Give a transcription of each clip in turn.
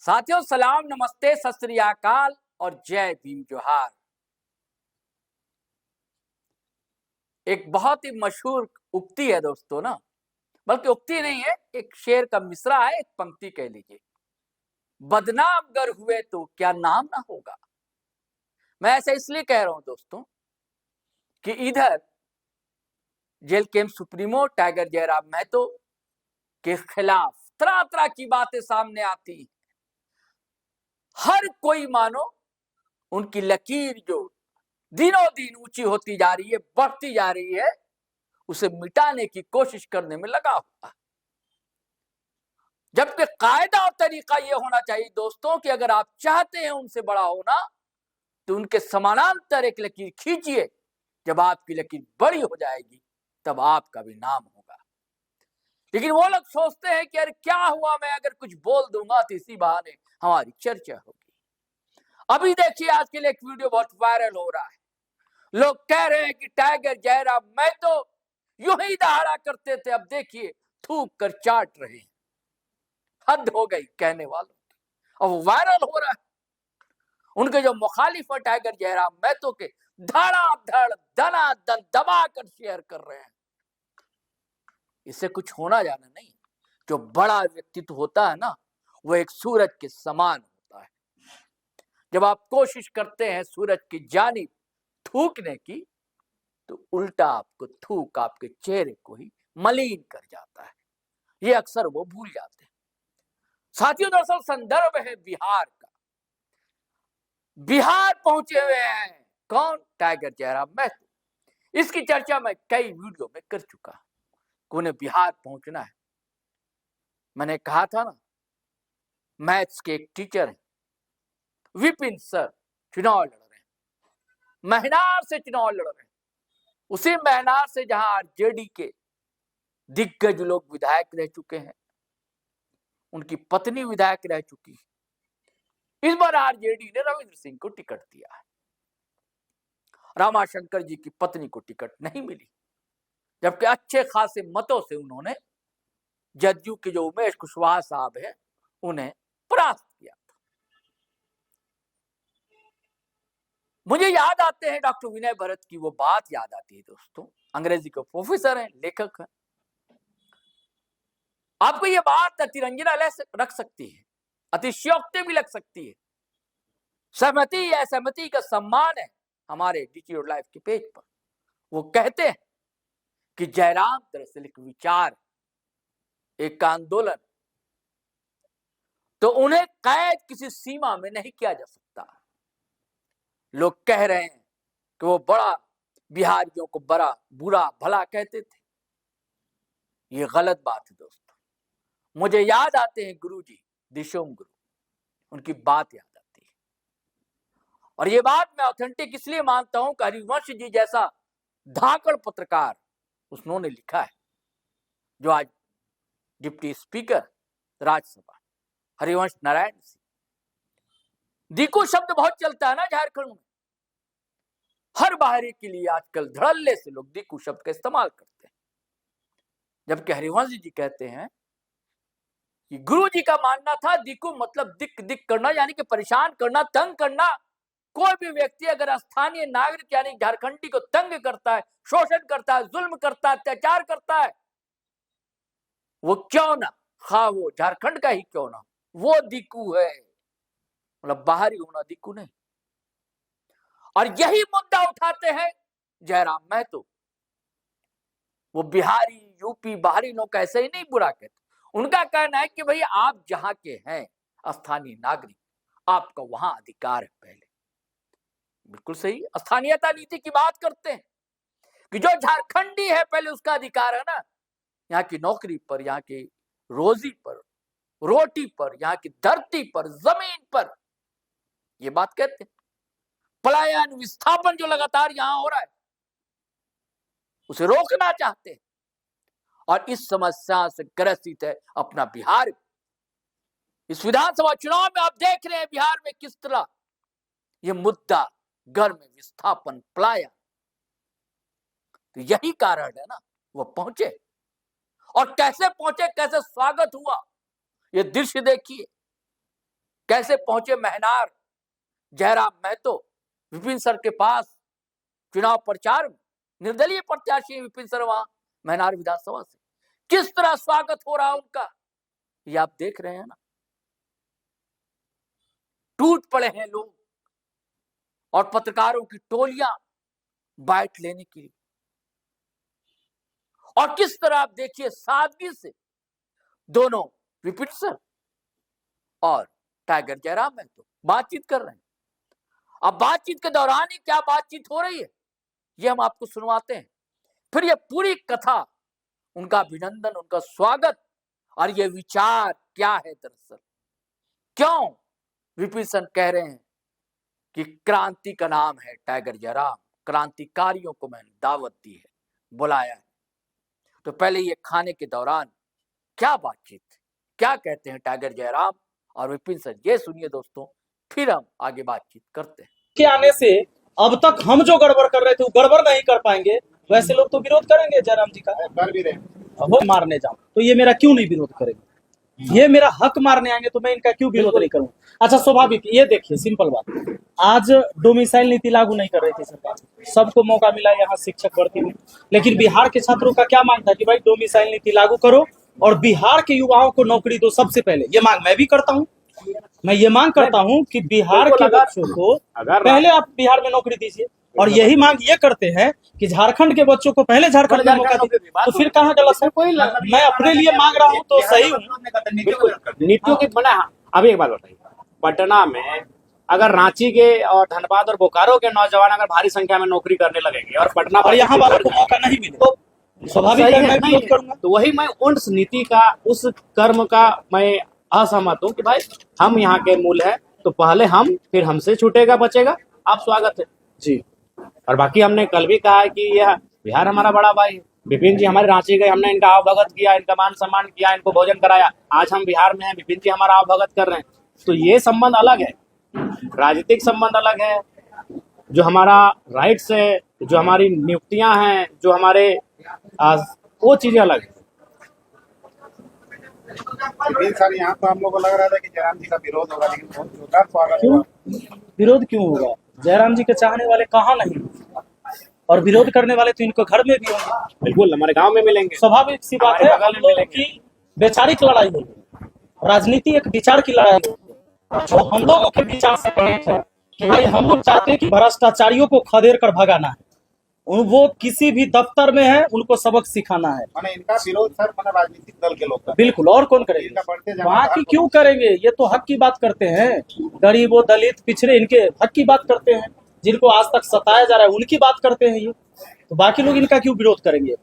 साथियों, सलाम, नमस्ते, सत श्री अकाल और जय भीम जोहार। एक बहुत ही मशहूर उक्ति है दोस्तों ना, बल्कि उक्ति नहीं है, एक शेर का मिसरा है, एक पंक्ति कह लीजिए। बदनाम गर हुए तो क्या नाम ना होगा। मैं ऐसा इसलिए कह रहा हूं दोस्तों कि इधर जेल कैंप सुप्रीमो टाइगर जयराम महतो के खिलाफ तरह तरह की बातें सामने आती हैं। हर कोई मानो उनकी लकीर जो दिनों दिन ऊंची होती जा रही है, बढ़ती जा रही है, उसे मिटाने की कोशिश करने में लगा हुआ है। जबकि कायदा और तरीका यह होना चाहिए दोस्तों कि अगर आप चाहते हैं उनसे बड़ा होना तो उनके समानांतर एक लकीर खींचिए। जब आपकी लकीर बड़ी हो जाएगी तब आपका भी नाम होगा। लेकिन वो लोग सोचते हैं कि अरे क्या हुआ, मैं अगर कुछ बोल दूंगा तो इसी बहाने हमारी चर्चा होगी। अभी देखिए, आज के लिए एक वीडियो बहुत वायरल हो रहा है। लोग कह रहे हैं कि टाइगर जयराम महतो यूं ही दहाड़ा करते थे, अब देखिए थूक कर चाट रहे हैं। हद हो गई कहने वालों की। अब वायरल हो रहा है। उनके जो मुखालिफ है टाइगर जयराम महतो के धड़ाधड़ दनादन दबा कर शेयर कर रहे हैं। इससे कुछ होना जाना नहीं। जो बड़ा व्यक्तित्व होता है ना, वो एक सूरज के समान होता है। जब आप कोशिश करते हैं सूरज की जानिब थूकने की, तो उल्टा आपको थूक आपके चेहरे को ही मलिन कर जाता है। ये अक्सर वो भूल जाते हैं। साथियों, दरअसल संदर्भ है बिहार का। बिहार पहुंचे हुए हैं कौन? टाइगर जयराम महतो। इसकी चर्चा मैं कई वीडियो में कर चुका हूं। उन्हें बिहार पहुंचना है। मैंने कहा था ना, मैथ्स के एक टीचर हैं विपिन सर, चुनाव लड़ रहे हैं, महनार से चुनाव लड़ रहे हैं। उसी महनार से जहां आरजेडी के दिग्गज लोग विधायक रह चुके हैं, उनकी पत्नी विधायक रह चुकी है। इस बार आरजेडी ने रविंद्र सिंह को टिकट दिया है। रामाशंकर जी की पत्नी को टिकट नहीं मिली, जबकि अच्छे खासे मतों से उन्होंने जदयू के जो उमेश कुशवाहा साहब है उन्हें परास्त किया था। मुझे याद आते हैं डॉक्टर विनय भरत की वो बात याद आती है दोस्तों। अंग्रेजी के प्रोफेसर हैं, लेखक हैं। आपको ये बात अतिरंजना रख सकती है, अतिशयोक्ति भी लग सकती है। सहमति या असहमति का सम्मान है हमारे डिजिटल लाइफ के पेज पर। वो कहते हैं कि जयराम दरअसल एक विचार, एक आंदोलन, तो उन्हें कैद किसी सीमा में नहीं किया जा सकता। लोग कह रहे हैं कि वो बड़ा बिहारियों को बड़ा बुरा भला कहते थे। ये गलत बात है दोस्तों। मुझे याद आते हैं गुरुजी दिशोम गुरु, उनकी बात याद आती है। और ये बात मैं ऑथेंटिक इसलिए मानता हूं कि हरिवंश जी जैसा धाकड़ पत्रकार उन्होंने लिखा है, जो आज डिप्टी स्पीकर राज्यसभा हरिवंश नारायण सिंह। दिकू शब्द बहुत चलता है ना झारखंड में। हर बाहरी के लिए आजकल धड़ल्ले से लोग दिकू शब्द का इस्तेमाल करते हैं, जबकि हरिवंश जी कहते हैं कि गुरु जी का मानना था दिकू मतलब दिक दिक करना, यानी कि परेशान करना, तंग करना। कोई भी व्यक्ति अगर स्थानीय नागरिक यानी झारखंडी को तंग करता है, शोषण करता है, जुल्म करता है, अत्याचार करता है, वो क्यों ना, खा वो झारखंड का ही क्यों ना, वो दिकू है। मतलब बाहरी होना दिकू नहीं। और यही मुद्दा उठाते हैं जयराम महतो। वो बिहारी, यूपी, बाहरी लोग ऐसे ही नहीं बुरा कहते। उनका कहना है कि भाई आप जहां के हैं स्थानीय नागरिक, आपका वहां अधिकार है। पहले बिल्कुल सही, स्थानीयता नीति की बात करते हैं कि जो झारखंडी है पहले उसका अधिकार है ना, यहाँ की नौकरी पर, यहाँ की रोजी पर, रोटी पर, यहाँ की धरती पर, जमीन पर। ये बात कहते हैं। पलायन, विस्थापन जो लगातार यहां हो रहा है उसे रोकना चाहते हैं। और इस समस्या से ग्रसित है अपना बिहार। इस विधानसभा चुनाव में आप देख रहे हैं बिहार में किस तरह यह मुद्दा घर में विस्थापन, पलायन। तो यही कारण है ना वो पहुंचे। और कैसे पहुंचे, कैसे स्वागत हुआ, ये दृश्य देखिए। कैसे पहुंचे महनार जयराम महतो विपिन सर के पास चुनाव प्रचार में, निर्दलीय प्रत्याशी विपिन सर वहां महनार विधानसभा से, किस तरह स्वागत हो रहा उनका ये आप देख रहे हैं ना। टूट पड़े हैं लोग और पत्रकारों की टोलियां बाइट लेने के लिए, और किस तरह आप देखिए सादगी से दोनों विपिन सर और टाइगर जयराम महतो बातचीत कर रहे हैं। अब बातचीत के दौरान ही क्या बातचीत हो रही है ये हम आपको सुनवाते हैं, फिर ये पूरी कथा, उनका अभिनंदन, उनका स्वागत और ये विचार क्या है दरअसल, क्यों विपिन सर कह रहे हैं कि क्रांति का नाम है टाइगर जयराम, क्रांतिकारियों को मैंने दावत दी है, बुलाया है। तो पहले ये खाने के दौरान क्या बातचीत, क्या कहते हैं टाइगर जयराम और विपिन सर, ये सुनिए दोस्तों, फिर हम आगे बातचीत करते हैं। के आने से अब तक हम जो गड़बड़ कर रहे थे वो गड़बड़ नहीं कर पाएंगे, वैसे लोग तो विरोध करेंगे जयराम जी का, कर भी रहे। वो मारने जाऊं तो ये मेरा क्यों नहीं विरोध करेंगे, ये मेरा हक मारने आएंगे तो मैं इनका क्यों विरोध नहीं करूं। अच्छा स्वाभाविक, ये देखिए सिंपल बात, आज डोमिसाइल नीति लागू नहीं कर रही थी सरकार, सबको मौका मिला यहाँ शिक्षक भर्ती में, लेकिन बिहार के छात्रों का क्या मांग था कि भाई डोमिसाइल नीति लागू करो और बिहार के युवाओं को नौकरी दो। सबसे पहले ये मांग मैं भी करता हूँ, मैं ये मांग करता हूँ कि बिहार के बच्चों को पहले आप बिहार में नौकरी दीजिए, और यही मांग ये करते हैं कि झारखंड के बच्चों को पहले झारखंड में मौका दीजिए। तो फिर कहाँ गलत है, मैं अपने लिए मांग रहा हूँ तो सही हूँ। नीतियों की बना। अभी एक बात बताइए, पटना में अगर रांची के और धनबाद और बोकारो के नौजवान अगर भारी संख्या में नौकरी करने लगेंगे और पटना और यहाँ वालों को मौका नहीं मिले तो स्वाभाविक है मैं विरोध करूंगा। तो वही मैं उस नीति का, उस कर्म का मैं असहमत हूँ कि भाई हम यहाँ के मूल है तो पहले हम, फिर हमसे छूटेगा बचेगा। आप स्वागत है जी। और बाकी हमने कल भी कहा है कि यह बिहार हमारा बड़ा भाई है। विपिन जी हमारे रांची गए, हमने इनका आवभगत किया, इनका मान सम्मान किया, इनको भोजन कराया। आज हम बिहार में हैं, विपिन जी हमारा आवभगत कर रहे हैं। तो ये संबंध अलग है, राजनीतिक संबंध अलग है। जो हमारा राइट्स है, जो हमारी नियुक्तियां हैं, जो हमारे वो चीजें अलग है। सर यहाँ तो हम लोग को लग रहा था कि जयराम जी का विरोध होगा, लेकिन बहुत जोरदार स्वागत क्यों हुआ। विरोध क्यों होगा, जयराम जी के चाहने वाले कहाँ नहीं, और विरोध करने वाले तो इनको घर में भी होंगे। बिल्कुल हमारे गांव में मिलेंगे। स्वाभाविक सी बात है, हम लोगों की वैचारिक लड़ाई होगी, राजनीति एक विचार की लड़ाई होगी। जो हम लोगों के विचार से कनेक्ट है कि भाई हम लोग चाहते हैं कि भ्रष्टाचारियों को खदेड़ कर भगाना है, वो किसी भी दफ्तर में है उनको सबक सिखाना है। माने इनका विरोध सर माने राजनीतिक दल के लोग, बिल्कुल, और कौन करेंगे, वहाँ की क्यों करेंगे, ये तो हक की बात करते हैं, गरीबों दलित पिछड़े इनके हक की बात करते हैं, जिनको आज तक सताया जा रहा है उनकी बात करते हैं ये। तो बाकी लोग इनका क्यों विरोध करेंगे,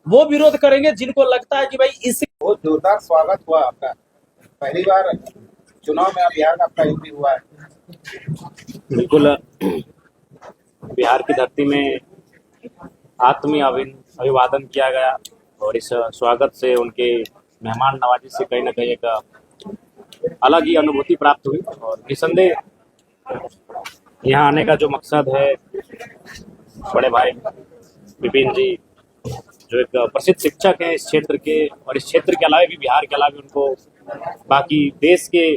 वो विरोध करेंगे जिनको लगता है कि भाई इसी। बहुत जोरदार स्वागत हुआ आपका, पहली बार चुनाव में बिहार का आपका एंट्री हुआ है। बिल्कुल बिहार की धरती में आत्मीय अभिवादन किया गया और इस स्वागत से, उनके मेहमान नवाजी से कहीं ना कहीं एक अलग ही अनुभूति प्राप्त हुई। और निसंदेह यहाँ आने का जो मकसद है, बड़े भाई विपिन जी जो एक प्रसिद्ध शिक्षक हैं इस क्षेत्र के, और इस क्षेत्र के अलावा भी, बिहार के अलावा भी उनको बाकी देश के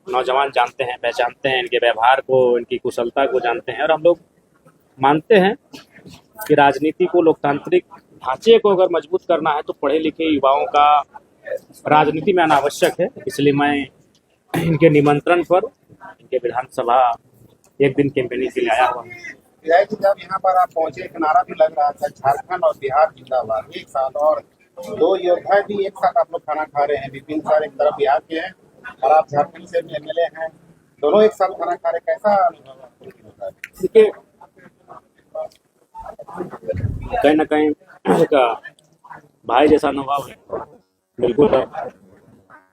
नौजवान जानते हैं, पहचानते हैं, इनके व्यवहार को, इनकी कुशलता को जानते हैं। और हम लोग मानते हैं कि राजनीति को, लोकतांत्रिक ढांचे को अगर मजबूत करना है तो पढ़े लिखे युवाओं का राजनीति में आना आवश्यक है। इसलिए मैं इनके निमंत्रण पर इनके विधानसभा एक दिन कैंपेनिंग के लिए आया हुआ। विधायक जी जब यहाँ पर आप पहुंचे, एक नारा भी लग रहा था, झारखंड और बिहार जिंदाबाद एक साथ, और दो योद्धा भी एक साथ आप लोग खाना खा रहे हैं। विपिन सर एक तरफ बिहार के हैं और आप झारखंड से भी एमएलए हैं, दोनों एक साथ खाना खा रहे, कैसा अनुभव होता है? देखिए कहीं ना कहीं एक भाई जैसा अनुभव है। बिल्कुल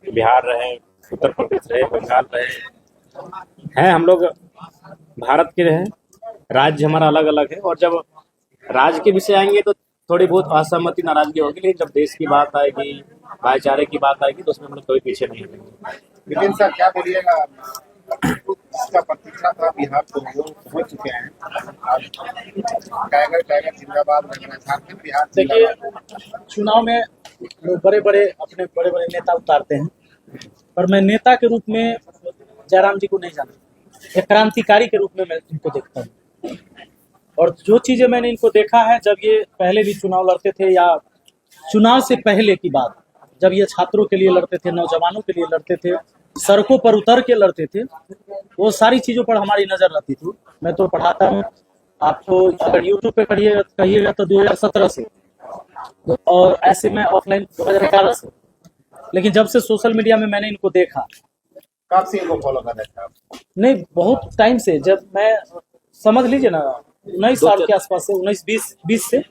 बिहार रहे, उत्तर प्रदेश रहे, बंगाल रहे हैं, हम लोग भारत के रहे, राज्य हमारा अलग अलग है। और जब राज्य के विषय आएंगे तो थोड़ी बहुत असहमति, नाराजगी होगी, लेकिन जब देश की बात आएगी, भाईचारे की बात आएगी तो उसमें हम लोग कभी पीछे नहीं हटेंगे। विपिन सर क्या बोलिएगा, इसका प्रतीक्षा था बिहार तो वो हो चुके हैं, टाइगर जिंदाबाद, झारखंड बिहार। देखिए चुनाव में लोग बड़े बड़े अपने बड़े बड़े नेता उतारते हैं, पर मैं नेता के रूप में जयराम जी को नहीं जानता, एक क्रांतिकारी के रूप में मैं इनको देखता हूँ। और जो चीजें मैंने इनको देखा है, जब ये पहले भी चुनाव लड़ते थे या चुनाव से पहले की बात, जब ये छात्रों के लिए लड़ते थे, नौजवानों के लिए लड़ते थे, सड़कों पर उतर के लड़ते थे, वो सारी चीजों पर हमारी नजर रहती थी। मैं तो पढ़ाता हूँ आपको, अगर यूट्यूब पे कहिएगा तो 2017 से, और ऐसे में ऑफलाइन 2011 से। लेकिन जब से सोशल मीडिया में मैंने इनको देखा, कब से इनको फॉलो कर रहे थे आप? नहीं बहुत टाइम से, जब मैं समझ लीजिए ना 19 साल के आसपास से, 19-20 से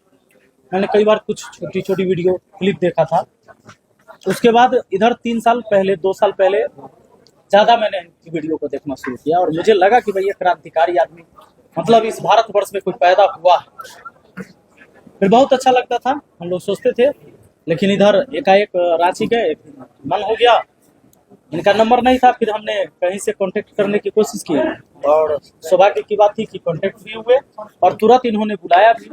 मैंने कई बार कुछ छोटी छोटी वीडियो क्लिप देखा था। उसके बाद इधर 3 साल पहले, 2 साल पहले ज्यादा मैंने इनकी वीडियो को देखना शुरू किया, और मुझे लगा कि भाई ये क्रांतिकारी आदमी मतलब इस भारतवर्ष में कोई पैदा हुआ है। फिर बहुत अच्छा लगता था, हम लोग सोचते थे। लेकिन इधर एकाएक रांची गए, मन हो गया, इनका नंबर नहीं था, फिर हमने कहीं से कांटेक्ट करने की कोशिश की, और सौभाग्य की बात थी कि कांटेक्ट भी हुए, और तुरंत इन्होंने बुलाया भी।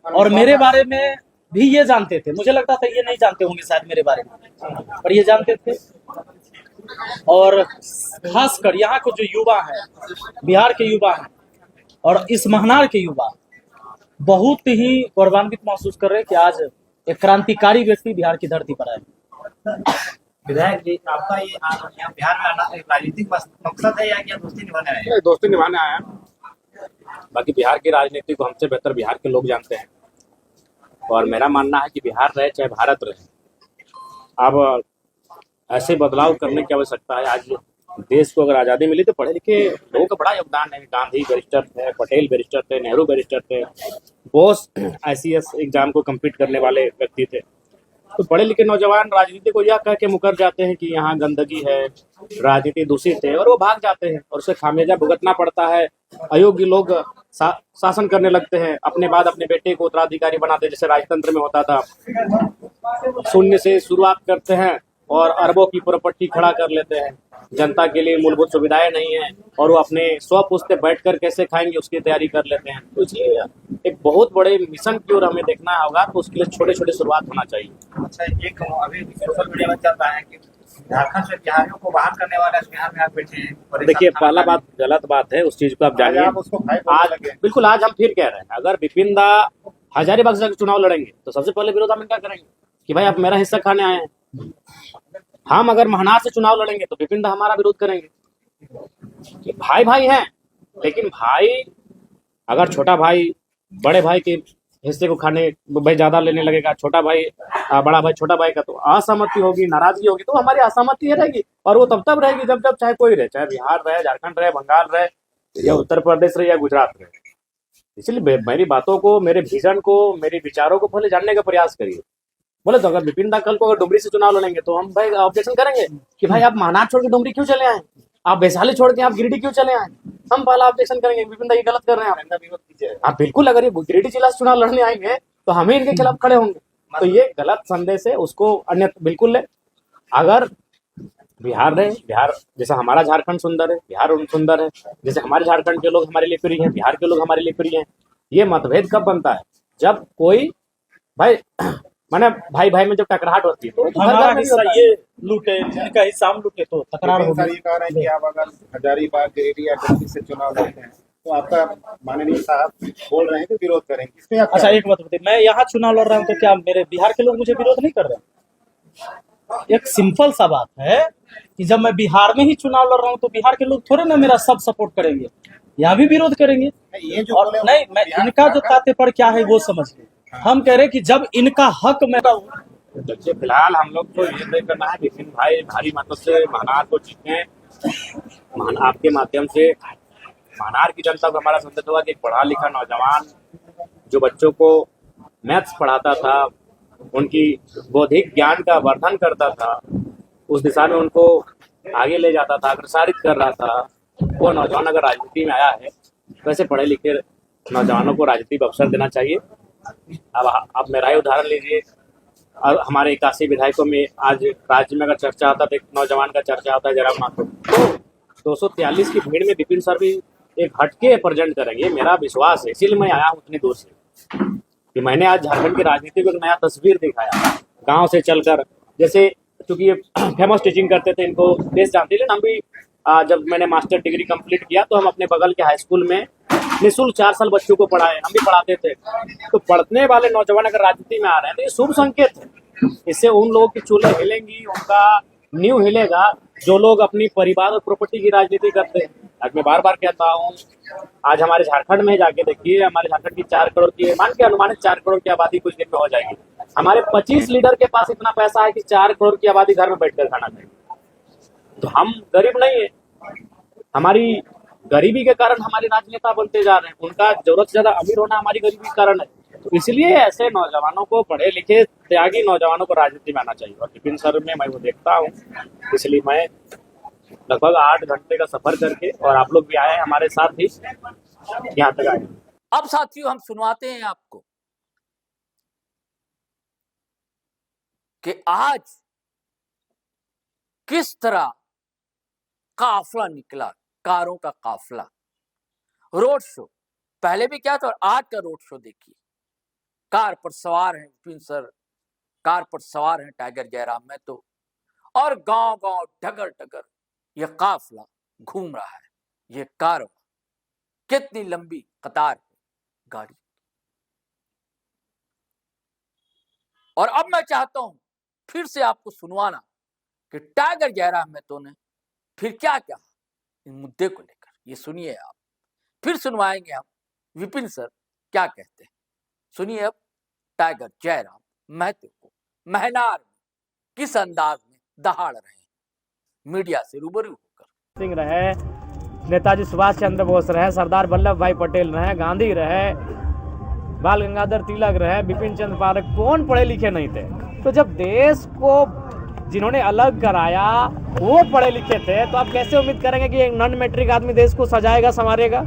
और मेरे बारे में भी ये जानते थे, मुझे लगता था ये नहीं जानते होंगे शायद मेरे बारे में, पर ये जानते थे। और खासकर यहाँ के जो युवा हैं, बिहार के युवा हैं और इस महनार के युवा, बहुत ही गौरवान्वित महसूस कर रहे हैं कि आज एक क्रांतिकारी व्यक्ति बिहार की धरती पर आए। विधायक जी, आपका ये यहाँ बिहार में आना एक राजनीतिक मकसद है या क्या दोस्ती निभाने आए हैं? ये दोस्ती निभाने आया है। बाकी बिहार की राजनीति को हमसे बेहतर बिहार के लोग जानते हैं, और मेरा मानना है कि बिहार रहे चाहे भारत रहे, अब ऐसे बदलाव करने की आवश्यकता है। आज देश को अगर आज़ादी मिली तो पढ़े लिखे लोगों का बड़ा योगदान है। गांधी बैरिस्टर थे, पटेल बैरिस्टर थे, नेहरू बैरिस्टर थे, बोस ICS एग्जाम को कम्पीट करने वाले व्यक्ति थे। तो पढ़े लिखे नौजवान राजनीति को यह कह के मुकर जाते हैं कि यहाँ गंदगी है, राजनीति दूषित है, और वो भाग जाते हैं और उसे खामियाजा भुगतना पड़ता है। अयोग्य लोग शासन करने लगते हैं, अपने बाद अपने बेटे को उत्तराधिकारी बनाते, जैसे राजतंत्र में होता था। शून्य से शुरुआत करते हैं और अरबों की प्रॉपर्टी खड़ा कर लेते हैं। जनता के लिए मूलभूत सुविधाएं नहीं है, और वो अपने स्वपुष्ट बैठकर कैसे खाएंगे उसकी तैयारी कर लेते हैं। तो इसलिए एक बहुत बड़े मिशन की ओर हमें देखना होगा, तो उसके लिए छोटे छोटे शुरुआत होना चाहिए। अच्छा, एक अभी सोशल मीडिया में चल रहा है कि झारखंड से बिहारियों को बाहर करने वाले बिहार में आप बैठे हैं। देखिए, पहला बात गलत बात है, उस चीज को आप जानिए। आप उसको भाई बोलने आज लगे। बिल्कुल, आज हम फिर कह रहे हैं, अगर विपिन दा हजारीबाग से चुनाव लड़ेंगे तो सबसे पहले विरोध हम इनका करेंगे कि भाई आप मेरा हिस्सा खाने आए हैं। हम अगर महनार से चुनाव लड़ेंगे तो विपिन दा हमारा विरोध करेंगे कि भाई भाई हैं, लेकिन भाई अगर छोटा भाई बड़े भाई के हिस्से को खाने भाई ज्यादा लेने लगेगा, छोटा भाई बड़ा भाई छोटा भाई का, तो असहमति होगी, नाराजगी होगी। तो हमारी असहमति रहेगी, और वो तब रहेगी जब चाहे कोई रहे, चाहे बिहार रहे, झारखंड रहे, बंगाल रहे, या उत्तर प्रदेश रहे, या गुजरात रहे। इसलिए मेरी बातों को, मेरे विजन को, मेरे विचारों को पहले जानने का प्रयास करिए। बोले तो अगर विपिन दा कल को अगर डुमरी से चुनाव लड़ेंगे तो हम भाई ऑब्जेक्शन करेंगे कि भाई आप महनार छोड़ के डुमरी क्यों चले आए, आप वैशाली छोड़ के आप गिरिडीह क्यों चले आए। हम पहला ऑब्जेक्शन करेंगे, विपिन दा ये गलत कर रहे हैं आप, विरोध कीजिए। आप बिल्कुल, अगर ये गिरिडीह जिला से चुनाव लड़ने आएंगे तो हमें इनके खिलाफ खड़े होंगे। तो ये गलत संदेश है, उसको अन्य बिल्कुल ले। अगर बिहार रहे, बिहार जैसा हमारा झारखंड सुंदर है, बिहार सुंदर है, जैसे हमारे झारखंड के लोग हमारे लिए प्रिय हैं, बिहार के लोग हमारे लिए प्रिय हैं। ये मतभेद कब बनता है, जब कोई भाई माने भाई भाई में जब टकराहट होती है, तो घर हमारा घर में भी हिस्सा होता है। ये लूटे, जिनका हिस्सा हम लूटे तो तकरार विपिन सर होगी। ये कह रहे हैं कि आप अगर हजारीबाग, गिरिडीह या डुमरी से चुनाव लड़ते हैं तो आपका माननीय साहब बोल रहे हैं कि विरोध करेंगे। इसमें आप अच्छा, एक बात बताइए, मैं यहाँ चुनाव लड़ रहा हूँ तो क्या मेरे बिहार के लोग मुझे विरोध नहीं कर रहे? एक सिंपल सा बात है कि जब मैं बिहार में ही चुनाव लड़ रहा हूँ तो बिहार के लोग थोड़े ना मेरा सब सपोर्ट करेंगे, यहाँ भी विरोध करेंगे। ये जो और बोले नहीं, मैं इनका जो तात्पर्य क्या है वो समझिए। हम कह रहे हैं कि जब इनका हक मैं हूँ। देखिए, फिलहाल हम लोग को ये तय करना है, विपिन भाई भारी मतों से महनार को जीते। आपके माध्यम से महनार की जनता को हमारा संदेश होगा कि एक पढ़ा लिखा नौजवान जो बच्चों को मैथ्स पढ़ाता था, उनकी बौद्धिक ज्ञान का वर्धन करता था, उस दिशा में उनको आगे ले जाता था, अग्रसारित कर रहा था, वो नौजवान अगर राजनीति में आया है, वैसे पढ़े लिखे नौजवानों को राजनीति में अवसर देना चाहिए। अब आप मेरा ही उदाहरण लीजिए, और हमारे 81 विधायकों में आज राज्य में अगर चर्चा आता है तो एक नौजवान का चर्चा आता है, जयराम माथुर। तो 243 की भीड़ में विपिन सर भी एक हटके प्रेजेंट करेंगे, मेरा विश्वास है। इसीलिए मैं आया हूँ उतनी दूर से कि मैंने आज झारखंड की राजनीति को एक नया तस्वीर दिखाया, गांव से चलकर। जैसे क्योंकि ये फेमस टीचिंग करते थे, इनको देश जानते, लेकिन हम भी जब मैंने मास्टर डिग्री कंप्लीट किया तो हम अपने बगल के हाई स्कूल में निःशुल्क 4 साल बच्चों को पढ़ाए, हम भी पढ़ाते थे। तो पढ़ने वाले नौजवान अगर राजनीति में आ रहे हैं तो ये शुभ संकेत है। इससे उन लोगों की चूल्हे हिलेंगी, उनका नींव हिलेगा जो लोग अपनी परिवार और प्रॉपर्टी की राजनीति करते हैं। आज मैं बार बार कहता हूँ, आज हमारे झारखंड में जाके देखिए, हमारे झारखंड की 4 करोड़ की मान के अनुमानित 4 करोड़ की आबादी कुछ दिन में हो जाएगी। हमारे 25 लीडर के पास इतना पैसा है कि 4 करोड़ की आबादी घर में बैठकर खाना खाएगी। तो हम गरीब नहीं है, हमारी गरीबी के कारण हमारे राजनेता बनते जा रहे हैं। उनका जरूरत से ज्यादा अमीर होना हमारी गरीबी के कारण है। तो इसलिए ऐसे नौजवानों को, पढ़े लिखे त्यागी नौजवानों को राजनीति में आना चाहिए। और विपिन सर में मैं वो देखता हूँ, इसलिए मैं लगभग 8 घंटे का सफर करके, और आप लोग भी आए हैं हमारे साथ ही, यहाँ तक आए। अब साथियों हम सुनवाते हैं आपको कि आज किस तरह काफिला निकला, कारों का काफिला, रोड शो। पहले भी क्या था और आज का रोड शो देखिए। कार पर सवार हैं विपिन सर, कार पर सवार हैं टाइगर जयराम महतो, और गांव गांव डगर डगर ये काफिला घूम रहा है, ये कारवां। कितनी लंबी कतार है गाड़ी। और अब मैं चाहता हूं फिर से आपको सुनवाना कि टाइगर जयराम महतो ने फिर क्या क्या इस मुद्दे को लेकर। ये सुनिए आप, फिर सुनवाएंगे हम विपिन सर क्या कहते हैं। सुनिए अब टाइगर जयराम महतो को महनार में किस अंदाज में दहाड़ रहे हैं मीडिया से रूबरू होकर। सिंह रहे, नेताजी सुभाष चंद्र बोस रहे, सरदार वल्लभ भाई पटेल रहे, गांधी रहे, बाल गंगाधर तिलक रहे, बिपिन चंद्र पाठक, कौन पढ़े लिखे नहीं थे। तो जब देश को जिन्होंने अलग कराया वो पढ़े लिखे थे, तो आप कैसे उम्मीद करेंगे कि एक नॉन मैट्रिक आदमी देश को सजाएगा, संवारेगा।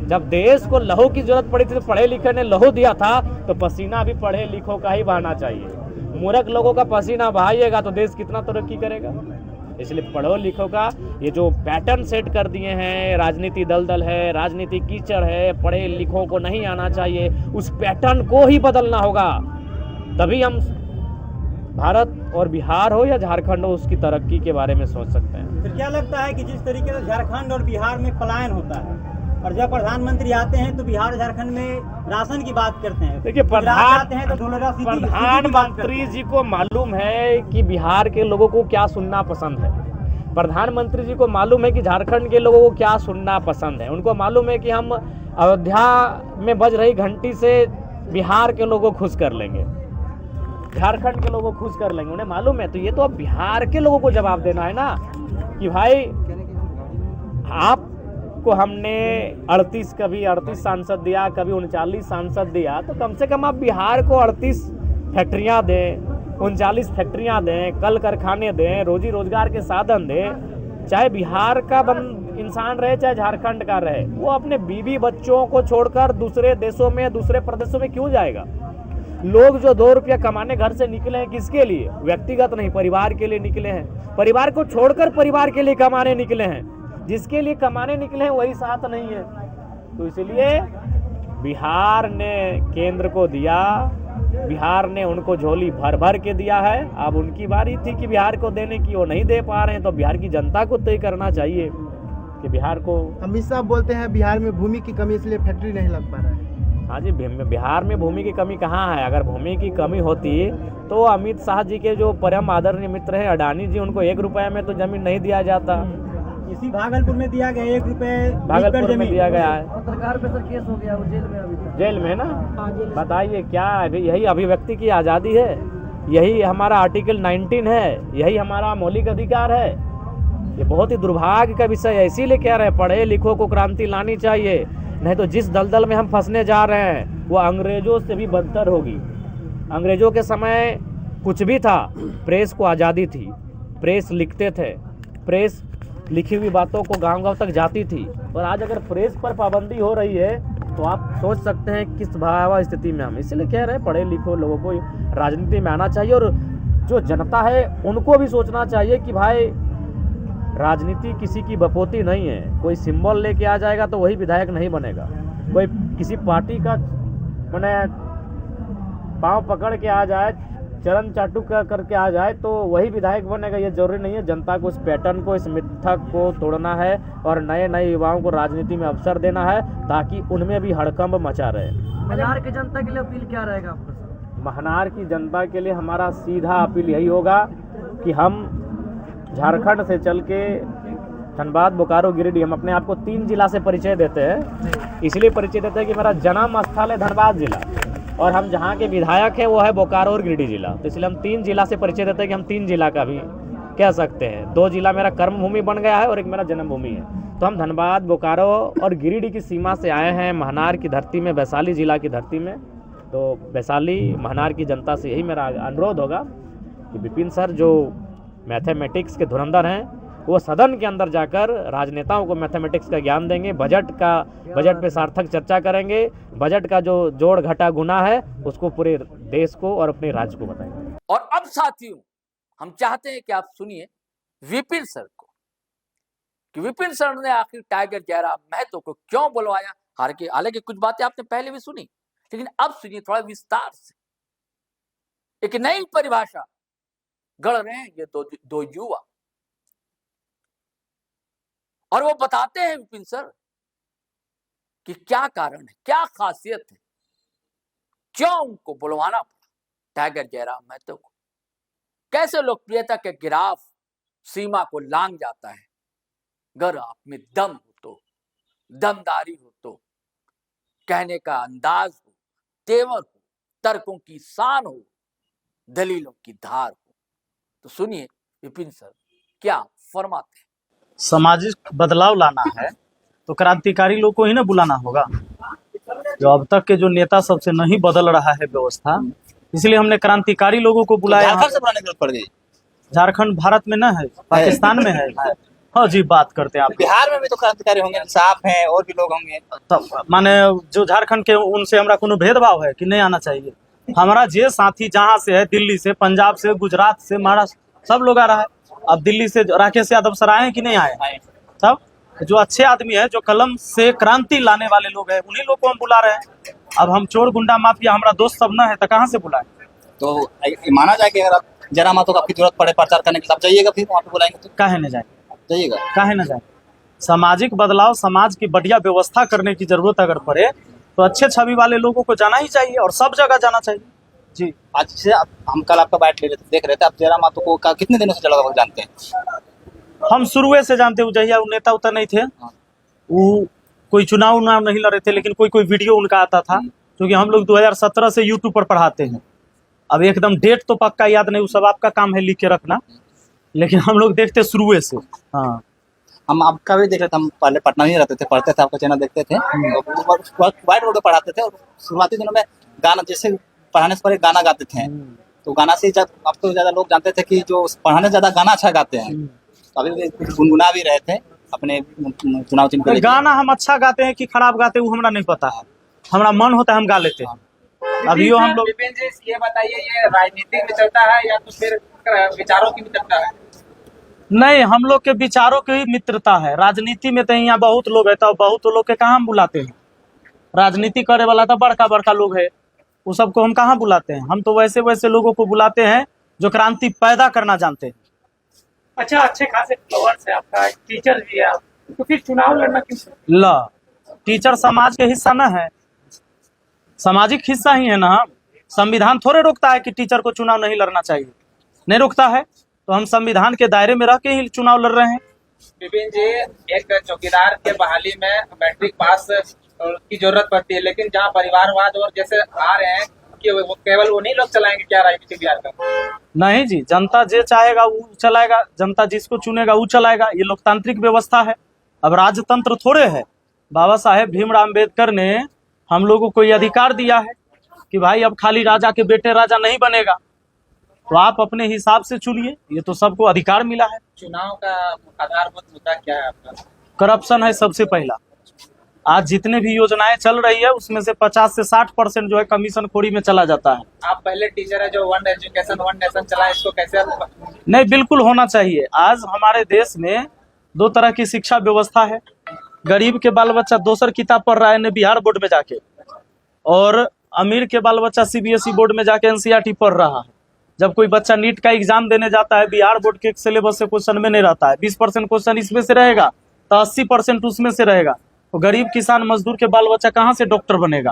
जब देश को लहू की जरूरत पड़ी थी तो पढ़े लिखे ने लहू दिया था, तो पसीना भी पढ़े लिखों का ही बहाना चाहिए। मूर्ख लोगों का पसीना बहाइएगा तो देश कितना तरक्की करेगा। इसलिए पढ़ो लिखो का ये जो पैटर्न सेट कर दिए हैं, राजनीति दलदल है, राजनीति कीचड़ है, पढ़े लिखों को नहीं आना चाहिए, उस पैटर्न को ही बदलना होगा। तभी हम भारत और बिहार हो या झारखंड हो उसकी तरक्की के बारे में सोच सकते हैं। फिर क्या लगता है कि जिस तरीके से झारखंड और बिहार में पलायन होता है, और जब प्रधानमंत्री आते हैं तो बिहार और झारखंड में राशन की बात करते हैं, देखिए प्रधानमंत्री जी को मालूम है कि बिहार के लोगों को क्या सुनना पसंद है, प्रधानमंत्री जी को मालूम है कि झारखंड के लोगों को क्या सुनना पसंद है। उनको मालूम है कि हम अयोध्या में बज रही घंटी से बिहार के लोगों को खुश कर लेंगे, झारखंड के लोगों को खुश कर लेंगे, उन्हें मालूम है। तो ये तो अब बिहार के लोगों को जवाब देना है ना कि भाई आपको हमने 38 कभी 38 सांसद दिया, कभी 39 सांसद दिया, तो कम से कम आप बिहार को 38 फैक्ट्रियां दें, 39 फैक्ट्रियां दें, कल कारखाने दें, रोजी रोजगार के साधन दें। चाहे बिहार का इंसान रहे चाहे झारखंड का रहे, वो अपने बीवी बच्चों को छोड़कर दूसरे देशों में, दूसरे प्रदेशों में क्यों जाएगा। लोग जो 2 रुपया कमाने घर से निकले हैं किसके लिए, व्यक्तिगत नहीं, परिवार के लिए निकले हैं। परिवार को छोड़कर परिवार के लिए कमाने निकले हैं। जिसके लिए कमाने निकले हैं वही साथ नहीं है। तो इसलिए बिहार ने केंद्र को दिया, बिहार ने उनको झोली भर भर के दिया है। अब उनकी बारी थी कि बिहार को देने की, वो नहीं दे पा रहे हैं। तो बिहार की जनता को तय करना चाहिए कि बिहार को। अमित शाह बोलते हैं बिहार में भूमि की कमी इसलिए फैक्ट्री नहीं लग पा रहा है। हाँ जी, बिहार में भूमि की कमी कहाँ है। अगर भूमि की कमी होती तो अमित शाह जी के जो परम आदरणीय मित्र हैं अडानी जी, उनको 1 रुपये में तो जमीन नहीं दिया जाता। इसी भागलपुर में दिया गया 1 रुपये भागलपुर में दिया गया है। पत्रकार पे तो केस हो गया, वो जेल में अभी तक। जेल में ना, बताइए क्या यही अभिव्यक्ति की आज़ादी है, यही हमारा आर्टिकल 19 है, यही हमारा मौलिक अधिकार है। ये बहुत ही दुर्भाग्य का विषय है। इसीलिए कह रहे हैं पढ़े लिखों को क्रांति लानी चाहिए, नहीं तो जिस दलदल में हम फंसने जा रहे हैं वो अंग्रेजों से भी बदतर होगी। अंग्रेजों के समय कुछ भी था, प्रेस को आज़ादी थी, प्रेस लिखते थे, प्रेस लिखी हुई बातों को गांव-गांव तक जाती थी। और आज अगर प्रेस पर पाबंदी हो रही है तो आप सोच सकते हैं किस भयावह स्थिति में हम। इसलिए कह रहे हैं पढ़े लिखे लोगों को राजनीति में आना चाहिए। और जो जनता है उनको भी सोचना चाहिए कि भाई राजनीति किसी की बपोती नहीं है। कोई सिंबल लेके आ जाएगा तो वही विधायक नहीं बनेगा। कोई किसी पार्टी का मैंने पांव पकड़ के आ जाए, चरण चाटू करके आ जाए तो वही विधायक बनेगा, ये जरूरी नहीं है। जनता को इस पैटर्न को, इस मिथक को तोड़ना है और नए नए युवाओं को राजनीति में अवसर देना है ताकि उनमें भी हड़कंप मचा रहे। महनार की जनता के लिए अपील क्या रहेगा आपका? महनार की जनता के लिए हमारा सीधा अपील यही होगा कि हम झारखंड से चल के धनबाद, बोकारो, गिरिडीह, हम अपने आप को 3 जिला से परिचय देते हैं। इसलिए परिचय देते हैं कि मेरा जन्म स्थल है धनबाद जिला और हम जहाँ के विधायक हैं वो है बोकारो और गिरिडीह जिला। तो इसलिए हम 3 जिला से परिचय देते हैं कि हम 3 जिला का भी कह सकते हैं। 2 जिला मेरा कर्मभूमि बन गया है और एक मेरा जन्मभूमि है। तो हम धनबाद, बोकारो और गिरिडीह की सीमा से आए हैं महनार की धरती में, वैशाली जिला की धरती में। तो वैशाली महनार की जनता से यही मेरा अनुरोध होगा कि विपिन सर जो मैथमेटिक्स के धुरंधर हैं वो सदन के अंदर जाकर राजनेताओं को मैथमेटिक्स का ज्ञान देंगे, बजट पे सार्थक चर्चा करेंगे, बजट का जो जोड़ घटा गुना है उसको पूरे देश को और अपने राज्य को बताएंगे। और अब साथियों हम चाहते हैं कि आप सुनिए विपिन सर को कि विपिन सर ने आखिर टाइगर जयराम महतो को क्यों बुलवाया। हालांकि कुछ बातें आपने पहले भी सुनी, लेकिन अब सुनिए थोड़ा विस्तार से। एक नई परिभाषा गढ़ रहे हैं ये दो युवा और वो बताते हैं विपिन सर कि क्या कारण है, क्या खासियत है, क्यों उनको बुलवाना पड़ा टाइगर जयराम महतो को। कैसे लोकप्रियता के गिराफ सीमा को लांग जाता है। अगर आप में दम हो तो, दमदारी हो तो, कहने का अंदाज हो, तेवर हो, तर्कों की शान हो, दलीलों की धार हो, तो सुनिए विपिन सर क्या फरमाते हैं। सामाजिक बदलाव लाना है तो क्रांतिकारी लोग को ही ना बुलाना होगा। जो अब तक के जो नेता सबसे नहीं बदल रहा है व्यवस्था, इसलिए हमने क्रांतिकारी लोगों को बुलाया। झारखंड से बुलाने की जरूरत पड़ गई। झारखंड भारत में ना है, पाकिस्तान में है। हाँ जी, बात करते हैं आप। बिहार में भी तो क्रांतिकारी होंगे, साफ हैं, और भी लोग होंगे। तब माने जो झारखंड के उनसे हमरा कोनो भेदभाव है कि नहीं आना चाहिए। हमारा जे साथी जहाँ से है, दिल्ली से, पंजाब से, गुजरात से, महाराष्ट्र, सब लोग आ रहा है। अब दिल्ली से राकेश यादव सर आए कि नहीं आए? तब जो अच्छे आदमी है, जो कलम से क्रांति लाने वाले लोग हैं, उन्हीं लोग को हम बुला रहे हैं। अब हम चोर, गुंडा, माफिया, हमारा दोस्त सब न है तो कहाँ से बुलाए? तो माना जाए कि अगर आप जयराम महतो को आपकी जरूरत पड़े प्रचार करने के लिए, आप जाइएगा, फिर वहाँ पे बुलाएंगे तो काहे न जाए? जाइएगा, काहे न जाए? सामाजिक बदलाव, समाज की बढ़िया व्यवस्था करने की जरूरत अगर पड़े तो अच्छे छवि वाले लोगों को जाना ही चाहिए और सब जगह जाना चाहिए। जी, आज से हम कल आपका बाइट ले रहे थे, देख रहे थे, आप जयराम महतो को कितने दिनों से लगभग जानते हैं? हम शुरुए से जानते हैं। जहिया वो नेता उतर नहीं थे, वो कोई चुनाव नहीं लड़ रहे थे, लेकिन कोई वीडियो उनका आता था, क्योंकि हम लोग 2017 से यूट्यूब पर पढ़ाते हैं। अब एकदम डेट तो पक्का याद नहीं, वो सब आपका काम है लिख के रखना, लेकिन हम लोग देखते शुरुए से। हाँ, हम आपका भी देख रहे थे, हम पहले पटना में रहते थे, पढ़ते थे, आपका चैनल देखते थे, व्हाइट बोर्ड पे पढ़ाते थे। और शुरुआती दिनों में गाना, जैसे पढ़ाने से पहले गाना गाते थे, तो गाना से जब अब तो ज्यादा लोग जानते थे कि जो पढ़ाने से ज्यादा गाना अच्छा गाते हैं। तो अभी भी कुछ गुनगुना भी रहे थे अपने चुनाव चिन्ह को लेकर। गाना हम अच्छा गाते हैं कि खराब गाते हैं वो हमरा नहीं पता है, हमारा मन होता है हम गा लेते हैं। अभी हम लोग विपिन जी ये बताइए, ये राजनीति में चलता है या तो फिर विचारों की मित्रता है? नहीं, हम लोग के विचारों की मित्रता है। राजनीति में तो यहाँ बहुत लोग है, तो बहुत लोग के कहाँ हम बुलाते हैं? राजनीति करे वाला तो बड़का बड़का लोग है, वो सबको हम कहाँ बुलाते हैं? हम तो वैसे वैसे लोगों को बुलाते हैं जो क्रांति पैदा करना जानते हैं। अच्छा, अच्छे खासे फ्लोवर्स है आपका, टीचर भी है आप, तो फिर चुनाव लड़ना क्यों? ला, टीचर समाज के हिस्सा न है, सामाजिक हिस्सा ही है ना। हम संविधान थोड़े रोकता है कि टीचर को चुनाव नहीं लड़ना चाहिए, नहीं रोकता है। तो हम संविधान के दायरे में रह के ही चुनाव लड़ रहे हैं। विपिन जी, एक चौकीदार के बहाली में मैट्रिक पास की जरूरत पड़ती है, लेकिन जहाँ परिवारवाद और जैसे आ रहे हैं कि वो केवल उन्हीं लोग चलाएंगे क्या राजनीति बिहार का? नहीं जी, जनता जे चाहेगा वो चलाएगा, जनता जिसको चुनेगा वो चलाएगा। ये लोकतांत्रिक व्यवस्था है, अब राजतंत्र थोड़े है। बाबा साहेब भीमराव अम्बेडकर ने हम लोगों को ये अधिकार दिया है कि भाई अब खाली राजा के बेटे राजा नहीं बनेगा, तो आप अपने हिसाब से चुनिए, ये तो सबको अधिकार मिला है। चुनाव का आधारभूत मुद्दा क्या है आपका? करप्शन है सबसे पहला। आज जितने भी योजनाएं चल रही है उसमें से 50 से 60% जो है कमीशन खोरी में चला जाता है। आप पहले टीचर है जो वन एजुकेशन वन नेशन चला, इसको कैसे? नहीं, बिल्कुल होना चाहिए। आज हमारे देश में 2 तरह की शिक्षा व्यवस्था है। गरीब के बाल बच्चा दोसर किताब पढ़ रहा है बिहार बोर्ड में जाके, और अमीर के बाल बच्चा CBSE बोर्ड में जाके NCERT पढ़ रहा है। जब कोई बच्चा नीट का एग्जाम देने जाता है, बिहार बोर्ड के सिलेबस से क्वेश्चन में नहीं रहता है, 20% क्वेश्चन इसमें से रहेगा तो 80% उसमें से रहेगा, तो गरीब किसान मजदूर के बाल बच्चा कहाँ से डॉक्टर बनेगा।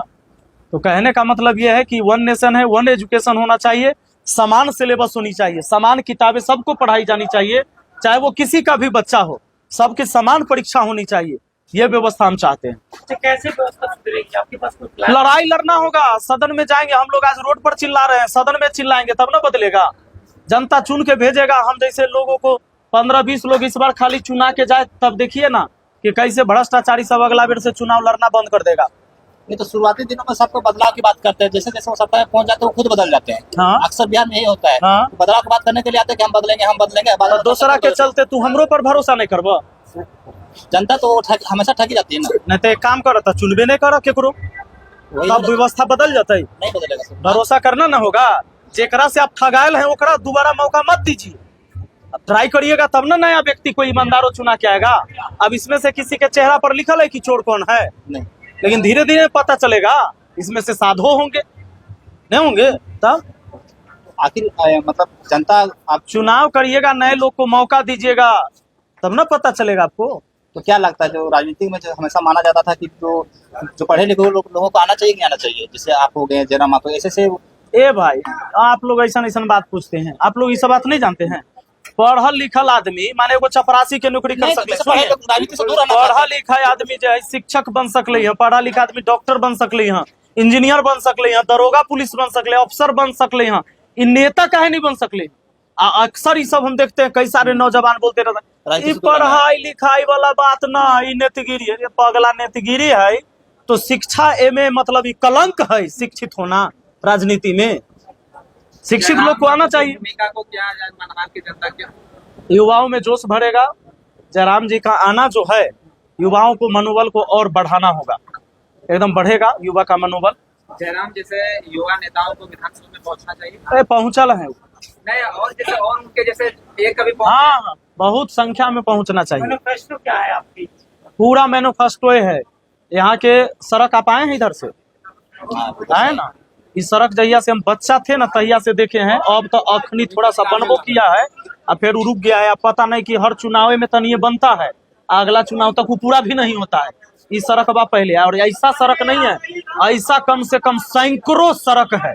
तो कहने का मतलब यह है कि वन नेशन है, वन एजुकेशन होना चाहिए, समान सिलेबस होनी चाहिए, समान किताबें सबको पढ़ाई जानी चाहिए, चाहे वो किसी का भी बच्चा हो, सबकी समान परीक्षा होनी चाहिए। ये व्यवस्था हम चाहते हैं। कैसे व्यवस्था सुधरेगी? आपके पास कोई प्लान? लड़ाई लड़ना होगा, सदन में जाएंगे। हम लोग आज रोड पर चिल्ला रहे हैं, सदन में चिल्लाएंगे तब ना बदलेगा। जनता चुन के भेजेगा। हम जैसे लोगों को 15-20 लोग इस बार खाली चुना के जाए, तब देखिए ना कि कैसे भ्रष्टाचारी सब अगला बेर से चुनाव लड़ना बंद कर देगा। ये तो शुरुआती दिनों में सबको बदलाव की बात करते हैं, जैसे जैसे वो सत्ता में पहुंच जाते हैं वो खुद बदल जाते हैं। हाँ। अक्सर बिहार में यही होता है। हाँ। बदलाव की बात करने के लिए आते हैं कि हम बदलेंगे बाद में दूसरा के चलते तू हमरो पर भरोसा नहीं करबो। जनता तो हमेशा ठगी जाती है ना। नहीं तो एक काम कर, चुनबे नहीं कर केकरो, तब व्यवस्था बदल जाते। नहीं बदलेगा। भरोसा करना ना होगा। जेकरा से आप ठगायल हैं ओकरा दोबारा मौका मत दीजिए। ट्राई करिएगा तब ना नया व्यक्ति कोई ईमानदारों चुना के आएगा। अब इसमें से किसी के चेहरा पर लिखल है कि चोर कौन है? नहीं, लेकिन धीरे धीरे पता चलेगा। इसमें से साधु होंगे, नहीं होंगे, तब आखिर मतलब जनता आप चुनाव करिएगा, नए लोग को मौका दीजिएगा, तब ना पता चलेगा आपको। तो क्या लगता है जो राजनीति में जो हमेशा माना जाता था कि जो पढ़े लिखे लोगों को आना चाहिए नहीं आना चाहिए, जैसे आप हो गए जयराम आप ऐसे से। ए भाई, आप लोग ऐसा बात पूछते हैं, आप लोग ये सब बात नहीं जानते हैं। पढ़ल लिखल आदमी माने वो चपरासी के नौकरी कर सकले, पढ़ा लिखा आदमी जो है शिक्षक बन सकले है, पढ़ा लिखा आदमी डॉक्टर बन सकले हैं, इंजीनियर बन सकले हैं, दरोगा पुलिस बन सकले, अफसर बन सकले हैं। इन नेता काहे नहीं बन सकले? अक्सर ये सब हम देखते हैं, कई सारे नौजवान बोलते रहते हैं पढ़ाई लिखाई वाला बात ना, ये नेतगिरी है, ये पगला नेतगिरी है। तो शिक्षा एमे मतलब ये कलंक है, शिक्षित होना राजनीति में। शिक्षित लोग को आना चाहिए। भूमिका को क्या मनहार की जनता क्या युवाओं में जोश भरेगा। जयराम जी का आना जो है, युवाओं को मनोबल को और बढ़ाना होगा, एकदम बढ़ेगा युवा का मनोबल। जयराम जैसे युवा नेताओं को विधानसभा में पहुंचना चाहिए। पहुंचल है नहीं, और जैसे और उनके जैसे एक कभी हाँ, बहुत संख्या में पहुंचना चाहिए। मैनिफेस्टो क्या है आपकी? पूरा मैनिफेस्टो है। यहाँ के सड़क आप आए हैं इधर से? आए ना। इस सड़क जहिया से हम बच्चा थे ना तहिया से देखे हैं। अब तो अखनी थोड़ा सा बनबो किया है, अब फिर रुक गया है। अब पता नहीं कि हर चुनाव में तनिए बनता है, अगला चुनाव तक वो पूरा भी नहीं होता है। इस सड़क बा पहले, और ऐसा सड़क नहीं है, ऐसा कम से कम सैकड़ों सड़क है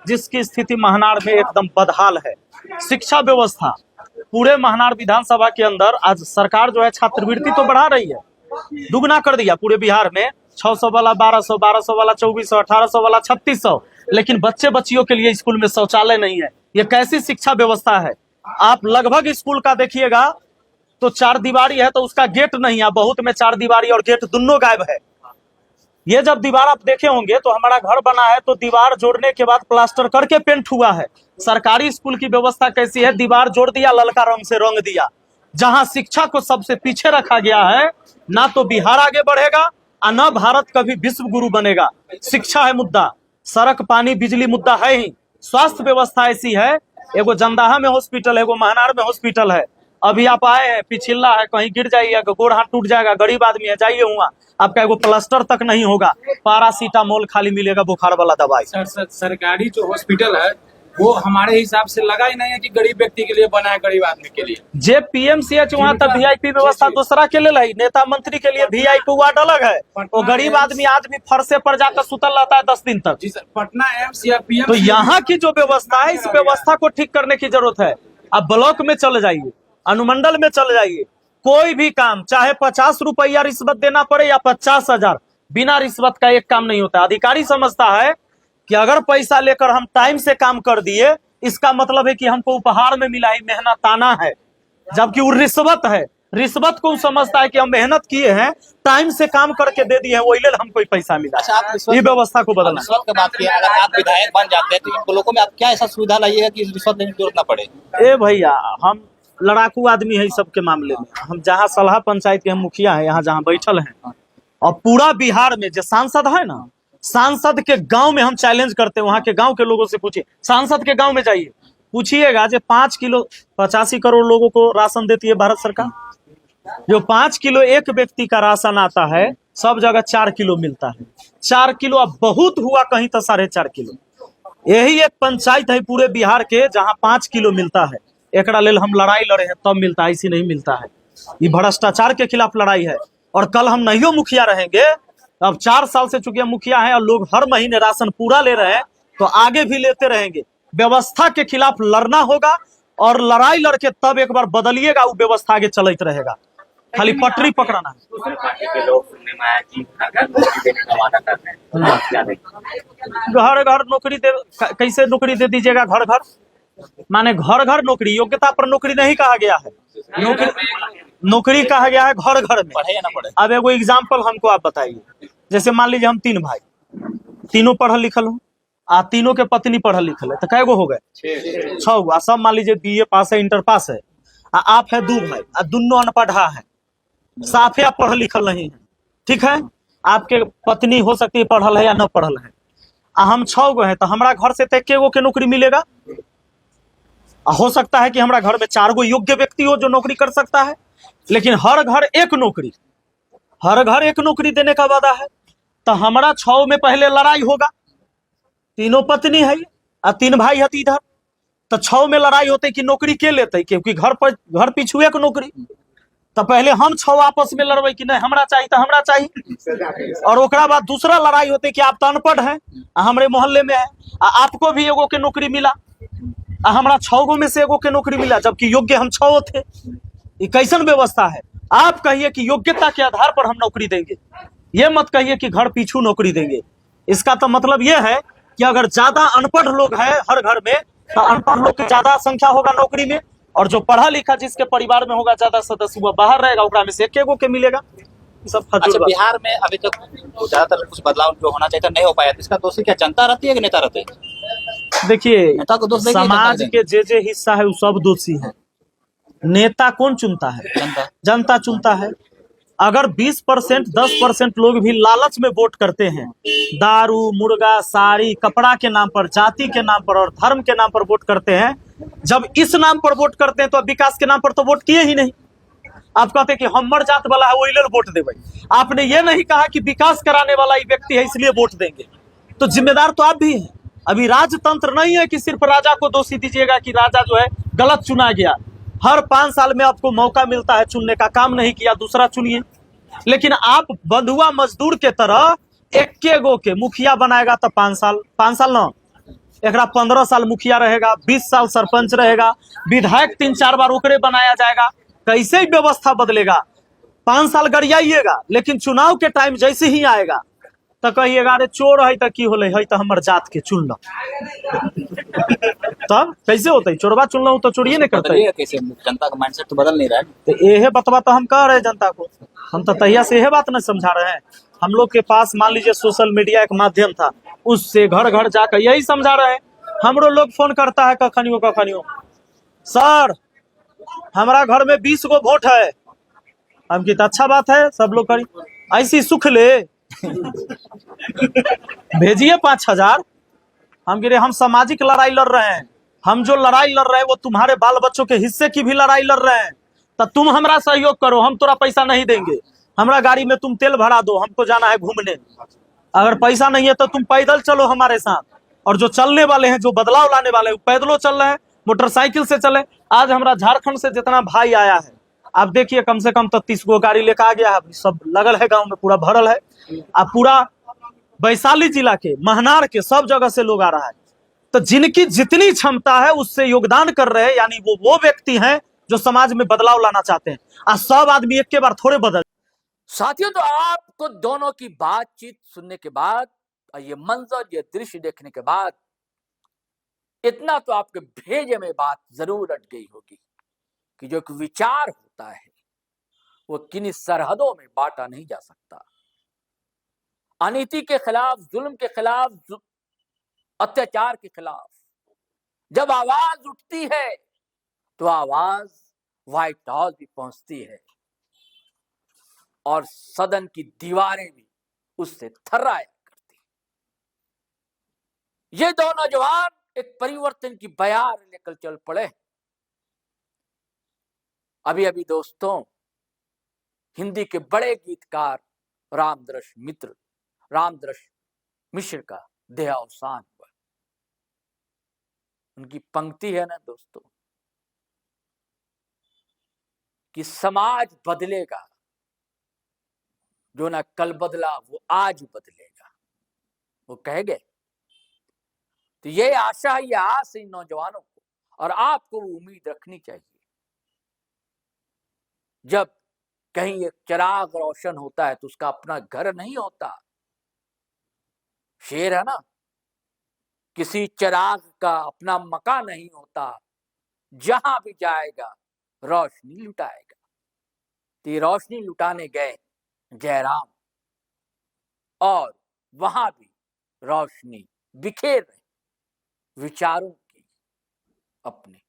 जिसकी स्थिति महनार में एकदम बदहाल है। शिक्षा व्यवस्था पूरे महनार विधानसभा के अंदर आज सरकार जो है छात्रवृत्ति तो बढ़ा रही है, दुगना कर दिया पूरे बिहार में। 600 वाला 1200, 1200 वाला 2400, 1800 वाला 3600, लेकिन बच्चे बच्चियों के लिए स्कूल में शौचालय नहीं है। ये कैसी शिक्षा व्यवस्था है? आप लगभग स्कूल का देखिएगा तो 4 दीवारी है तो उसका गेट नहीं है, बहुत में 4 दीवारी और गेट दोनों गायब है। ये जब दीवार आप देखे होंगे तो हमारा घर बना है तो दीवार जोड़ने के बाद प्लास्टर करके पेंट हुआ है। सरकारी स्कूल की व्यवस्था कैसी है? दीवार जोड़ दिया, ललका रंग से रंग दिया। जहां शिक्षा को सबसे पीछे रखा गया है, ना तो बिहार आगे बढ़ेगा और न भारत कभी विश्व गुरु बनेगा। शिक्षा है मुद्दा, सड़क पानी बिजली मुद्दा है ही। स्वास्थ्य व्यवस्था ऐसी है, एगो जंदाहा में हॉस्पिटल है, एगो महनार में हॉस्पिटल है। अभी आप आए हैं, पिछिला है, कहीं गिर जाइएगा, गोड़ हाथ टूट जाएगा, गरीब आदमी है, जाइए हुआ आपका एगो प्लास्टर तक नहीं होगा, पैरासीटामोल खाली मिलेगा बुखार वाला दवाई। सरकारी जो हॉस्पिटल है वो हमारे हिसाब से लगा ही नहीं है कि गरीब व्यक्ति के लिए बना है, गरीब आदमी के लिए। जे पीएमसीएच वहाँ तक वीआईपी व्यवस्था दूसरा के लिए है, नेता मंत्री के लिए वीआईपी वार्ड अलग है। वो गरीब आदमी आज भी फरसे पर जाकर सुतल रहता है 10 दिन तक। जी सर, पटना एम्स या पीएम तो यहाँ की जो व्यवस्था है, इस व्यवस्था को ठीक करने की जरूरत है। अब ब्लॉक में चल जाइए, अनुमंडल में चल जाइए, कोई भी काम चाहे 50 रुपया रिश्वत देना पड़े या 50,000, बिना रिश्वत का एक काम नहीं होता। अधिकारी समझता है कि अगर पैसा लेकर हम टाइम से काम कर दिए, इसका मतलब है कि हमको उपहार में मिला ही मेहनताना है, जबकि वो रिश्वत है। रिश्वत को समझता है कि हम मेहनत किए हैं, टाइम से काम करके दे दिए हैं, वही ले हमको पैसा मिला। अच्छा, ये व्यवस्था को बदलना। रिश्वत की बात की, अगर आप विधायक बन जाते हैं तो इन ब्लॉकों में आप क्या ऐसा सुविधा लाइएगा कि रिश्वत लेने की जरूरत ना पड़े? ए भैया, हम लड़ाकू आदमी है सबके मामले में। हम जहाँ सलाह पंचायत के हम मुखिया है, यहाँ जहाँ बैठल हैं, और पूरा बिहार में जो सांसद है ना, सांसद के गांव में हम चैलेंज करते हैं। वहां के गांव के लोगों से पूछिए, सांसद के गांव में जाइए, पूछिएगा जो 5 किलो 85 करोड़ लोगों को राशन देती है भारत सरकार, जो 5 किलो एक व्यक्ति का राशन आता है, सब जगह 4 किलो मिलता है। 4 किलो अब बहुत हुआ, कहीं तो 4.5 किलो। यही एक पंचायत है पूरे बिहार के जहां 5 किलो मिलता है। एकरा लेल हम लड़ाई लड़े हैं तब मिलता है, इसी नहीं मिलता है। ये भ्रष्टाचार के खिलाफ लड़ाई है। और कल हम नहीं मुखिया रहेंगे, अब 4 साल से चुके मुखिया हैं और लोग हर महीने राशन पूरा ले रहे हैं, तो आगे भी लेते रहेंगे। व्यवस्था के खिलाफ लड़ना होगा और लड़ाई लड़के तब एक बार बदलिएगा, वो व्यवस्था आगे चलते रहेगा। खाली पटरी पकड़ना है। दूसरी पार्टी के लोग सुनने में आया कि घर घर नौकरी देने का वादा कर रहे हैं, आप क्या देखें? घर घर नौकरी दे, कैसे नौकरी दे दीजिएगा? घर घर माने घर घर नौकरी, योग्यता पर नौकरी नहीं कहा गया है, नौकरी कहा गया है घर घर में। पढ़े या ना पढ़े। अब एगो एग्जाम्पल हमको आप बताइए, जैसे मान लीजिए हम 3 भाई, तीनों पढ़ल लिखल हो, तीनों के पत्नी पढ़ल लिखल है, तो कै गो हो गए? 6 गो। सब मान लीजिए BA पास है, इंटर पास है, आप है 2 भाई, दोनों अनपढ़ा है, साफे आप पढ़ल लिखल नहीं है, ठीक है। आपके पत्नी हो सकती है पढ़ल है या न पढ़ल है, हम 6 गो है, तो हमारा घर से तक के गो के नौकरी मिलेगा? हो सकता है कि हमारा घर में 4 गो योग्य व्यक्ति हो जो नौकरी कर सकता है, लेकिन हर घर एक नौकरी, हर घर एक नौकरी देने का वादा है। तो हमारा 6 में पहले लड़ाई होगा, तीनों पत्नी है और 3 भाई है इधर, तो 6 में लड़ाई होते कि नौकरी के लेते, क्योंकि घर पीछू एक नौकरी। तो पहले हम 6 आपस में लड़बे कि नहीं हमरा चाहिए तो हमरा चाहिए, और ओकरा बाद दूसरा लड़ाई होते कि आप तो अनपढ़ हैं, हमारे मोहल्ले में है, आपको भी एगो के नौकरी मिला, हमारा 6 गो में से एगो के नौकरी मिला, जबकि योग्य हम 6 थे। ये कैसन व्यवस्था है? आप कहिए कि योग्यता के आधार पर हम नौकरी देंगे, ये मत कहिए कि घर पीछू नौकरी देंगे। इसका तो मतलब ये है कि अगर ज्यादा अनपढ़ लोग हैं हर घर में, तो अनपढ़ लोग की ज्यादा संख्या होगा नौकरी में, और जो पढ़ा लिखा जिसके परिवार में होगा ज्यादा सदस्य, वो बाहर रहेगा, ओकरा में से एक एगो के मिलेगा। सब अच्छा, बिहार में अभी तक ज्यादातर कुछ बदलाव जो होना चाहिए था नहीं हो पाया, तो इसका दोषी क्या जनता रहती है कि नेता रहते हैं? देखिए, नेता को दोष देंगे, समाज जनता के जे हिस्सा है वो सब दोषी है। नेता कौन चुनता है? जनता चुनता है। अगर 20% 10% लोग भी लालच में वोट करते हैं, दारू, मुर्गा, साड़ी, कपड़ा के नाम पर, जाति के नाम पर और धर्म के नाम पर वोट करते हैं, जब इस नाम पर वोट करते हैं तो विकास के नाम पर तो वोट किए ही नहीं। आप कहते हैं कि हमर जात वाला है वही वोट देवे, आपने ये नहीं कहा कि विकास कराने वाला ही व्यक्ति है इसलिए वोट देंगे, तो जिम्मेदार तो आप भी हैं। अभी राजतंत्र नहीं है कि सिर्फ राजा को दोषी दीजिएगा कि राजा जो है गलत चुना गया। हर 5 साल में आपको मौका मिलता है चुनने का, काम नहीं किया दूसरा चुनिए। लेकिन आप बंधुआ मजदूर के तरह एक गो के मुखिया बनाएगा तो 5 साल न, एकरा 15 साल मुखिया रहेगा, 20 साल सरपंच रहेगा, विधायक 3-4 बार ओकरे बनाया जाएगा। कैसे व्यवस्था बदलेगा? 5 साल गरियाइएगा, लेकिन चुनाव के टाइम जैसे ही आएगा तो कहिएगा अरे चोर है तो की होले है तो हमर जात के चुन लो। तब कैसे होता है? चोरबा चुन लो तो चोरिए नहीं करते। कैसे जनता का माइंडसेट तो बदल नहीं रहा है। तो यह बतवा तो हम कह रहे हैं जनता को, हम तो तहिया से यह बात नहीं समझा रहे हैं। हम लोग के पास मान लीजिए सोशल मीडिया एक माध्यम था, उससे घर घर जाकर यही समझा रहे हैं। हमरो लोग फोन करता है कखनियो, सर हमारा घर में 20 गो वोट है। हम की तो अच्छा बात है, सब लोग करी ऐसी सुख ले भेजिए 5000। हम कह रहे हम सामाजिक लड़ाई लड़ रहे हैं, हम जो लड़ाई लड़ रहे हैं वो तुम्हारे बाल बच्चों के हिस्से की भी लड़ाई लड़ रहे हैं, तो तुम हमारा सहयोग करो, हम तोरा पैसा नहीं देंगे, हमारा गाड़ी में तुम तेल भरा दो, हमको जाना है घूमने। अगर पैसा नहीं है तो तुम पैदल चलो हमारे साथ, और जो चलने वाले हैं, जो बदलाव लाने वाले हैं, पैदलों चल रहे हैं, मोटरसाइकिल से चले। आज हमारा झारखंड से जितना भाई आया है, आप देखिए कम से कम तो 30 गो गाड़ी लेकर आ गया है, सब लगल है, गांव में पूरा भरल है। अब पूरा वैशाली जिला के, महनार के, सब जगह से लोग आ रहा है। तो जिनकी जितनी क्षमता है उससे योगदान कर रहे हैं, यानी वो व्यक्ति हैं जो समाज में बदलाव लाना चाहते हैं। आज सब आदमी एक के बार थोड़े बदल। साथियों, तो आपको दोनों की बातचीत सुनने के बाद, ये मंजर, ये दृश्य देखने के बाद, इतना तो आपके भेजे में बात जरूर अट गई होगी कि जो एक विचार होता है वो किन्हीं सरहदों में बांटा नहीं जा सकता। अनीति के खिलाफ, जुल्म के खिलाफ, अत्याचार के खिलाफ जब आवाज उठती है तो आवाज व्हाइट हाउस भी पहुंचती है और सदन की दीवारें भी उससे थर्राया करती। ये दो नौजवान एक परिवर्तन की बयार लेकर चल पड़े। अभी अभी दोस्तों, हिंदी के बड़े गीतकार रामदृश मिश्र का देहावसान हुआ। उनकी पंक्ति है ना दोस्तों कि समाज बदलेगा, जो ना कल बदला वो आज बदलेगा, वो कह गए। तो ये आशा है, ये आस इन नौजवानों को और आपको उम्मीद रखनी चाहिए। जब कहीं एक चिराग रोशन होता है तो उसका अपना घर नहीं होता। शेर है ना, किसी चिराग का अपना मकान नहीं होता, जहां भी जाएगा रोशनी लुटाएगा। तो ये रोशनी लुटाने गए जयराम और वहां भी रोशनी बिखेर रहे विचारों की अपने,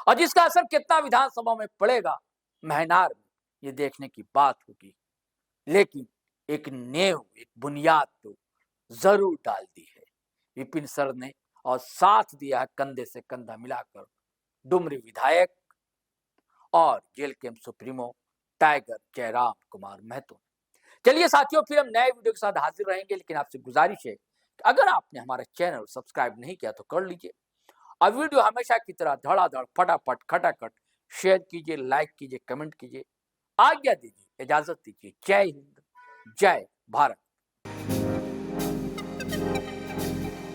और जिसका असर कितना विधानसभा में पड़ेगा महनार में, ये देखने की बात होगी। लेकिन एक नेव, एक बुनियाद तो जरूर डाल दी है विपिन सर ने, और साथ दिया है कंधे से कंधा मिलाकर डुमरी विधायक और जेल कैंप सुप्रीमो टाइगर जयराम कुमार महतो। चलिए साथियों, फिर हम नए वीडियो के साथ हाजिर रहेंगे, लेकिन आपसे गुजारिश है कि अगर आपने हमारा चैनल सब्सक्राइब नहीं किया तो कर लीजिए, और वीडियो हमेशा की तरह धड़ाधड़ फटाफट खटाखट शेयर कीजिए, लाइक कीजिए, कमेंट कीजिए। आज्ञा दीजिए, इजाजत दीजिए। जय हिंद, जय भारत।